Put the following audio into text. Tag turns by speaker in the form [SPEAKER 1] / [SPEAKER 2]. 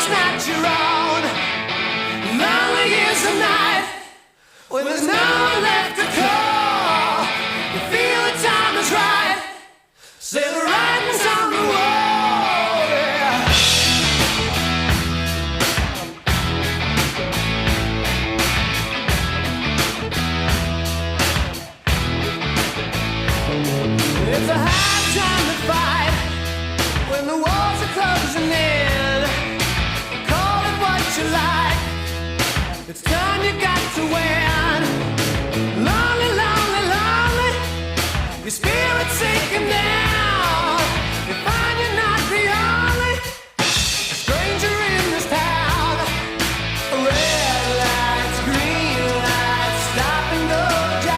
[SPEAKER 1] is not your own. Lonely is the night when there's no one left to call. You feel the time is right. Say the writing's on the wall. Yeah. It's a hard time to fight when the walls are closing in.